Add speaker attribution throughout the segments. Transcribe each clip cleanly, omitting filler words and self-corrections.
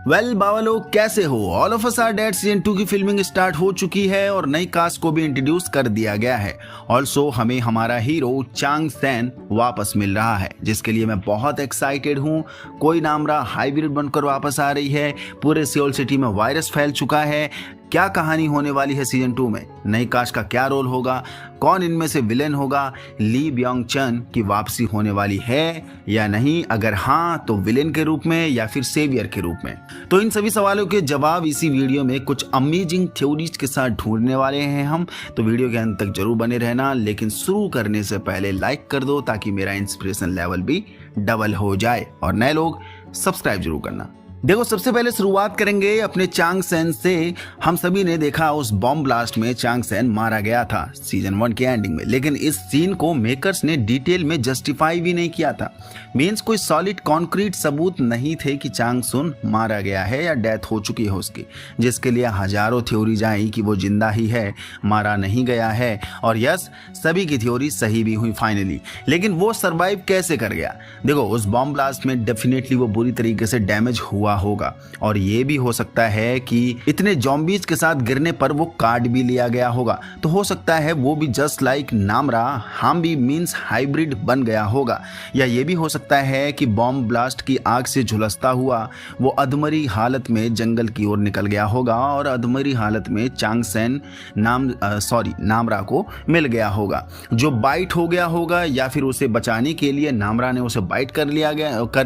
Speaker 1: Well बावलो कैसे हो। All of us are dead season 2 की फिल्मिंग स्टार्ट हो चुकी है और नई कास्ट को भी इंट्रोड्यूस कर दिया गया है। ऑल्सो हमें हमारा हीरो चांग सैन वापस मिल रहा है, जिसके लिए मैं बहुत एक्साइटेड हूँ। कोई नामरा हाइब्रिड बनकर वापस आ रही है, पूरे सियोल सिटी में वायरस फैल चुका है। क्या कहानी होने वाली है सीजन 2 में, नई कास्ट का क्या रोल होगा, कौन इनमें से विलेन होगा, ली ब्योंग चन की वापसी होने वाली है या नहीं, अगर हाँ तो विलेन के रूप में या फिर सेवियर के रूप में। तो इन सभी सवालों के जवाब इसी वीडियो में कुछ अमेजिंग थ्योरीज के साथ ढूंढने वाले हैं हम। तो वीडियो के अंत तक जरूर बने रहना, लेकिन शुरू करने से पहले लाइक कर दो ताकि मेरा इंस्पिरेशन लेवल भी डबल हो जाए, और नए लोग सब्सक्राइब जरूर करना। देखो, सबसे पहले शुरुआत करेंगे अपने चांग सैन से। हम सभी ने देखा उस बॉम्ब ब्लास्ट में चांग सैन मारा गया था सीजन 1 के एंडिंग में, लेकिन इस सीन को मेकर्स ने डिटेल में जस्टिफाई भी नहीं किया था। मींस कोई सॉलिड कॉन्क्रीट सबूत नहीं थे कि चांग सुन मारा गया है या डेथ हो चुकी है उसकी, जिसके लिए हजारों थ्योरीज आई कि वो जिंदा ही है, मारा नहीं गया है। और यस, सभी की थ्योरी सही भी हुई फाइनली। लेकिन वो सर्वाइव कैसे कर गया? देखो, उस बॉम्ब ब्लास्ट में डेफिनेटली वो बुरी तरीके से डैमेज हुआ होगा, और ये भी हो सकता है कि इतने ज़ॉम्बीज के साथ गिरने पर वो काट भी लिया गया होगा। तो हो सकता है वो भी just like Namra हाम्बी means hybrid बन गया होगा। या ये भी हो सकता है कि बॉम्ब ब्लास्ट की आग से झुलसता हुआ वो अधमरी हालत में जंगल की ओर निकल गया होगा और अधमरी हालत में चांग सैन नामरा को मिल गया होगा, जो बाइट हो गया होगा, या फिर उसे बचाने के लिए नामरा ने उसे बाइट कर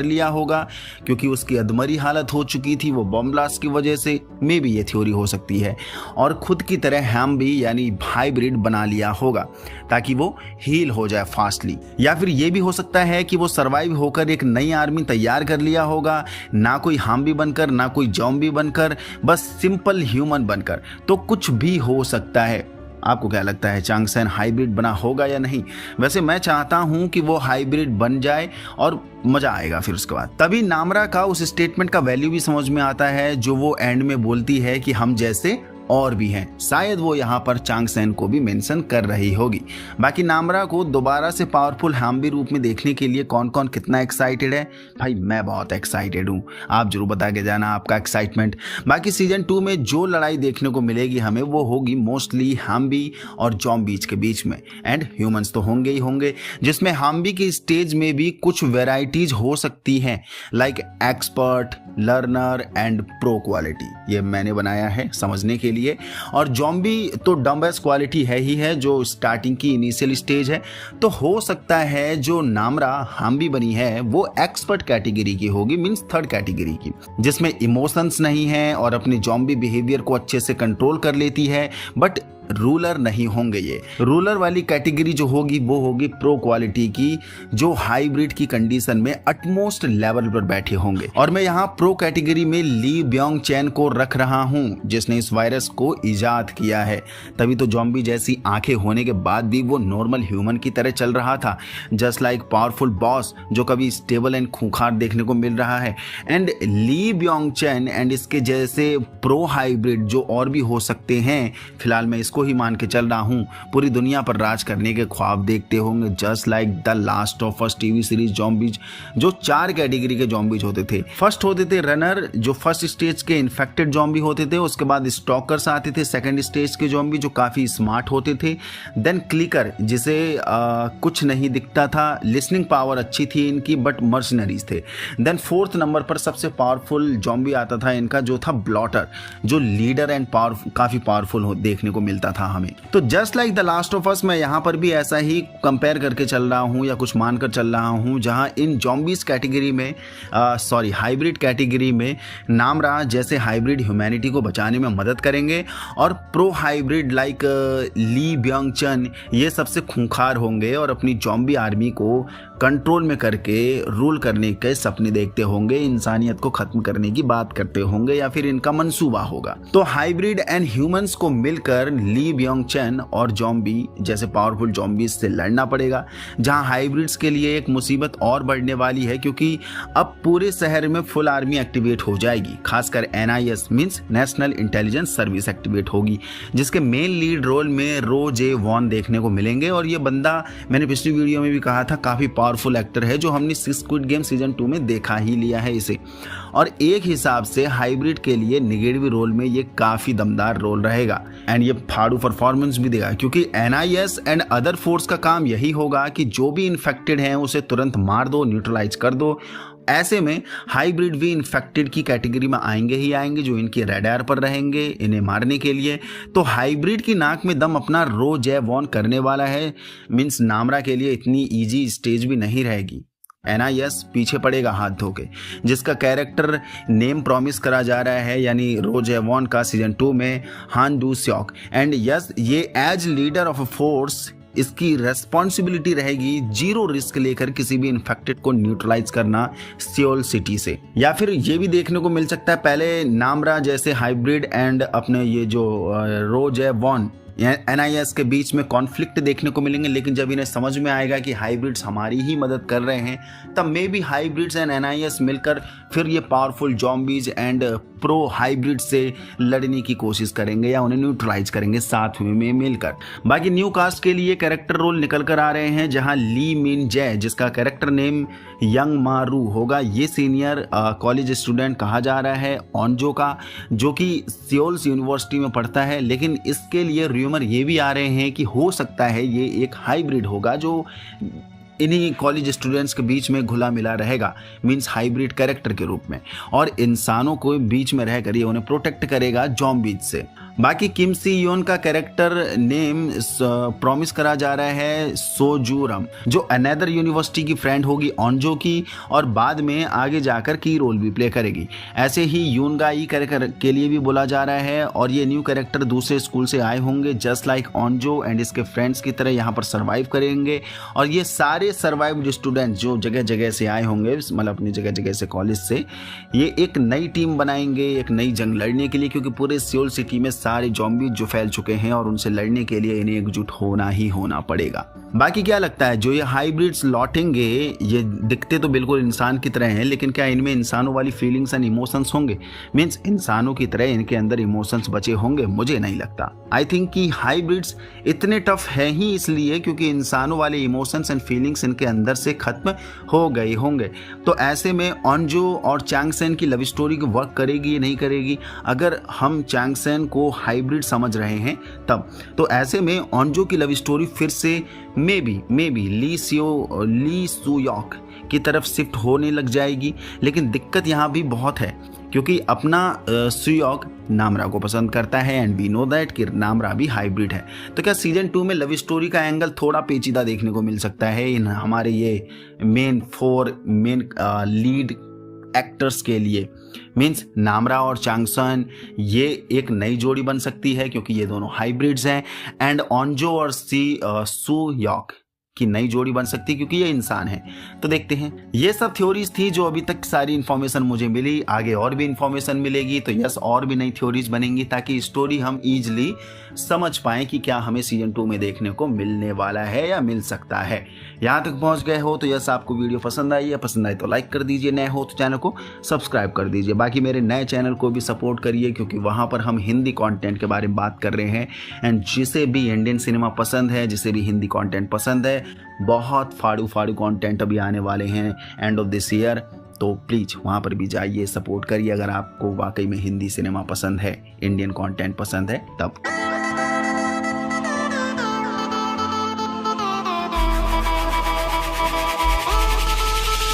Speaker 1: लिया होगा, क्योंकि उसकी अधमरी हालत हो चुकी थी वो बॉम्ब ब्लास्ट की वजह से। मे भी ये थ्योरी हो सकती है। और खुद की तरह हाम्बी यानी हाइब्रिड बना लिया होगा ताकि वो हील हो जाए फास्टली। या फिर ये भी हो सकता है कि वो सरवाइव होकर एक नई आर्मी तैयार कर लिया होगा, ना कोई हाम्बी बनकर, ना कोई ज़ॉम्बी बनकर, बस सिंपल ह्यूमन बनकर। तो कुछ भी हो सकता है। आपको क्या लगता है, चांग सैन हाइब्रिड बना होगा या नहीं? वैसे मैं चाहता हूं कि वो हाइब्रिड बन जाए और मजा आएगा फिर उसके बाद। तभी नामरा का उस स्टेटमेंट का वैल्यू भी समझ में आता है जो वो एंड में बोलती है कि हम जैसे और भी हैं। शायद वो यहाँ पर चांग सैन को भी मेंशन कर रही होगी। बाकी नामरा को दोबारा से पावरफुल हाम्बी रूप में देखने के लिए कौन कौन कितना एक्साइटेड है? भाई मैं बहुत एक्साइटेड हूँ, आप जरूर बता के जाना आपका एक्साइटमेंट। बाकी सीजन 2 में जो लड़ाई देखने को मिलेगी हमें, वो होगी मोस्टली हाम्बी और ज़ॉम्बीज के बीच में, एंड ह्यूमंस तो होंगे ही होंगे, जिसमें हाम्बी की स्टेज में भी कुछ वेराइटीज हो सकती हैं, like expert, learner and pro quality. ये मैंने बनाया है समझने के लिए। और ज़ॉम्बी तो डम्बेस्ट क्वालिटी है ही है, जो स्टार्टिंग की इनिशियल स्टेज है। तो हो सकता है जो नामरा हाम्बी बनी है वो एक्सपर्ट कैटेगरी की होगी, मींस थर्ड कैटेगरी की, जिसमें इमोशंस नहीं है और अपनी ज़ॉम्बी बिहेवियर को अच्छे से कंट्रोल कर लेती है। बट रूलर नहीं होंगे। ये रूलर वाली कैटेगरी जो होगी वो होगी प्रो क्वालिटी की, जो हाइब्रिड की कंडीशन में अटमोस्ट लेवल पर बैठे होंगे। और मैं यहाँ प्रो कैटेगरी में ली ब्योंग चैन को रख रहा हूँ, जिसने इस वायरस को इजाद किया है। तभी तो ज़ॉम्बी जैसी आंखें होने के बाद भी वो नॉर्मल ह्यूमन की तरह चल रहा था, जस्ट लाइक पावरफुल बॉस जो कभी स्टेबल एंड खूंखार देखने को मिल रहा है। एंड ली ब्योंग चैन एंड इसके जैसे प्रो हाइब्रिड जो और भी हो सकते हैं, फिलहाल मैं इसको ही मान के चल रहा हूं, पूरी दुनिया पर राज करने के ख्वाब देखते होंगे, just like the last of us TV series zombies, जो 4 कैटेगरी के ज़ॉम्बीज होते थे। फर्स्ट होते थे रनर, जो फर्स्ट स्टेज के इन्फेक्टेड ज़ॉम्बी होते थे। उसके बाद स्टॉकर्स आते थे, सेकंड स्टेज के ज़ॉम्बी जो काफी स्मार्ट होते थे। देन क्लिकर, जिसे कुछ नहीं दिखता था, लिसनिंग पावर अच्छी थी इनकी, बट मर्सनरीज थे। देन फोर्थ नंबर पर सबसे पावरफुल ज़ॉम्बी आता था इनका, जो था ब्लॉटर, जो लीडर एंड काफी पावरफुल देखने को मिलता था हमें। तो just like the last of us, मैं यहाँ पर भी ऐसा ही कंपेयर करके चल रहा हूँ या कुछ मानकर चल रहा हूँ, जहाँ इन ज़ॉम्बीज कैटेगरी में हाइब्रिड कैटेगरी में नामरा जैसे हाइब्रिड ह्यूमैनिटी को बचाने में मदद करेंगे, और प्रो हाइब्रिड लाइक ली ब्योंग चन ये सबसे खूंखार होंगे और अपनी ज़ॉम्बी आर्मी को कंट्रोल में करके रूल करने के सपने देखते होंगे, इंसानियत को खत्म करने की बात करते होंगे, या फिर इनका मंसूबा होगा। तो हाइब्रिड एंड ह्यूमंस को मिलकर ली ब्योंग चन और ज़ॉम्बी जैसे पावरफुल ज़ॉम्बीज से लड़ना पड़ेगा, जहां हाइब्रिड्स के लिए एक मुसीबत और बढ़ने वाली है, क्योंकि अब पूरे शहर में फुल आर्मी एक्टिवेट हो जाएगी। खासकर NIS means national intelligence service activate होगी, जिसके मेन लीड रोल में रो जे वॉन देखने को मिलेंगे। और ये बंदा मैंने पिछली वीडियो में भी कहा था, काफी पावरफुल एक्टर है जो हमने स्क्विड गेम सीजन 2 में देखा ही लिया है इसे। और एक हिसाब से हाइब्रिड के लिए नेगेटिव रोल में ये काफी दमदार रोल रहेगा एंड ये फाड़ू परफॉर्मेंस भी देगा, क्योंकि NIS एंड अदर फोर्स का काम यही होगा कि जो भी इन्फेक्टेड है उसे तुरंत मार दो, न्यूट्रलाइज कर दो। ऐसे में हाइब्रिड भी इन्फेक्टेड की कैटेगरी में आएंगे ही आएंगे, जो इनके रडार पर रहेंगे इन्हें मारने के लिए। तो हाइब्रिड की नाक में दम अपना रो जय वॉन करने वाला है। मीन्स नामरा के लिए इतनी इजी स्टेज भी नहीं रहेगी। NIS पीछे पड़ेगा हाथ धो के, जिसका कैरेक्टर नेम प्रॉमिस करा जा रहा है यानी रो जेवॉन का सीजन 2 में Han Du Seok. And yes, ये as leader of a force इसकी रेस्पॉन्सिबिलिटी रहेगी जीरो रिस्क लेकर किसी भी इन्फेक्टेड को न्यूट्रलाइज करना सियोल सिटी से। या फिर ये भी देखने को मिल सकता है, पहले नामरा जैसे हाइब्रिड एंड अपने ये जो रो जेवॉन NIS के बीच में कॉन्फ्लिक्ट देखने को मिलेंगे, लेकिन जब इन्हें समझ में आएगा कि हाइब्रिड्स हमारी ही मदद कर रहे हैं, तब may be hybrids and NIS मिलकर फिर ये powerful zombies and pro hybrid से लड़ने की कोशिश करेंगे या उन्हें न्यूट्रलाइज करेंगे साथ में मिलकर। बाकी न्यू कास्ट के लिए कैरेक्टर रोल निकल कर आ रहे हैं, जहां ली मिन जय जिसका कैरेक्टर नेम यंग मारू होगा, ये सीनियर कॉलेज स्टूडेंट कहा जा रहा है ऑनजो का, जो कि सियोल्स यूनिवर्सिटी में पढ़ता है। लेकिन इसके लिए र्यूमर ये भी आ रहे हैं कि हो सकता है ये एक हाइब्रिड होगा जो इन्हीं कॉलेज स्टूडेंट्स के बीच में घुला मिला रहेगा, मींस हाइब्रिड कैरेक्टर के रूप में, और इंसानों को बीच में रहकर ये उन्हें प्रोटेक्ट करेगा जॉम्बीज से। बाकी किम सी योन का कैरेक्टर नेम प्रॉमिस करा जा रहा है सोजूरम, जो अनदर यूनिवर्सिटी की फ्रेंड होगी ऑनजो की और बाद में आगे जाकर की रोल भी प्ले करेगी। ऐसे ही यूनगाई कैरेक्टर के लिए भी बोला जा रहा है, और ये न्यू कैरेक्टर दूसरे स्कूल से आए होंगे जस्ट लाइक ऑनजो एंड इसके फ्रेंड्स की तरह यहाँ पर सर्वाइव करेंगे। और ये सारे सर्वाइव्ड स्टूडेंट जो जगह जगह से आए होंगे, मतलब अपनी जगह जगह से कॉलेज से, ये एक नई टीम बनाएंगे एक नई जंग लड़ने के लिए, क्योंकि पूरे सियोल सिटी में सारे जॉम्बी जो फैल चुके हैं और उनसे लड़ने के लिए इन्हें एकजुट होना ही होना पड़ेगा। बाकी क्या लगता है, जो ये हाइब्रिड्स लौटेंगे ये दिखते तो बिल्कुल इंसान की तरह हैं, लेकिन क्या इनमें इंसानों वाली फीलिंग्स एंड इमोशंस होंगे? मींस इंसानों की तरह इनके अंदर इमोशंस बचे होंगे? मुझे नहीं लगता। आई थिंक कि हाइब्रिड्स इतने टफ है ही इसलिए क्योंकि इंसानों वाले इमोशंस एंड फीलिंग्स इनके अंदर से खत्म हो गए होंगे। तो ऐसे में ऑनजो और चांगसेन की लव स्टोरी वर्क करेगी या नहीं करेगी? अगर हम चांगसेन को हाइब्रिड समझ रहे हैं तब, तो ऐसे में ऑनजो की लव स्टोरी फिर से मे बी ली सुयोक की तरफ शिफ्ट होने लग जाएगी। लेकिन दिक्कत यहाँ भी बहुत है क्योंकि अपना सुयोक नामरा को पसंद करता है एंड वी नो दैट कि नामरा भी हाइब्रिड है। तो क्या सीजन 2 में लव स्टोरी का एंगल थोड़ा पेचीदा देखने को मिल सकता है इन हमारे ये मेन लीड एक्टर्स के लिए? मीन्स नामरा और चांगसन ये एक नई जोड़ी बन सकती है क्योंकि ये दोनों हाइब्रिड्स हैं, एंड ऑनजो और सुयोक की नई जोड़ी बन सकती है क्योंकि ये इंसान है। तो देखते हैं। ये सब थ्योरीज थी जो अभी तक सारी इन्फॉर्मेशन मुझे मिली। आगे और भी इन्फॉर्मेशन मिलेगी तो यस और भी नई थ्योरीज बनेंगी ताकि स्टोरी हम इजीली समझ पाएं कि क्या हमें सीजन 2 में देखने को मिलने वाला है या मिल सकता है। यहाँ तक पहुँच गए हो तो यस आपको वीडियो पसंद आई है, पसंद आई तो लाइक कर दीजिए, नए हो तो चैनल को सब्सक्राइब कर दीजिए। बाकी मेरे नए चैनल को भी सपोर्ट करिए क्योंकि वहाँ पर हम हिंदी कंटेंट के बारे में बात कर रहे हैं। एंड जिसे भी इंडियन सिनेमा पसंद है, जिसे भी हिंदी कंटेंट पसंद है, बहुत फाड़ू कंटेंट अभी आने वाले हैं एंड ऑफ दिस ईयर, तो प्लीज़ वहाँ पर भी जाइए, सपोर्ट करिए अगर आपको वाकई में हिंदी सिनेमा पसंद है, इंडियन कंटेंट पसंद है तब।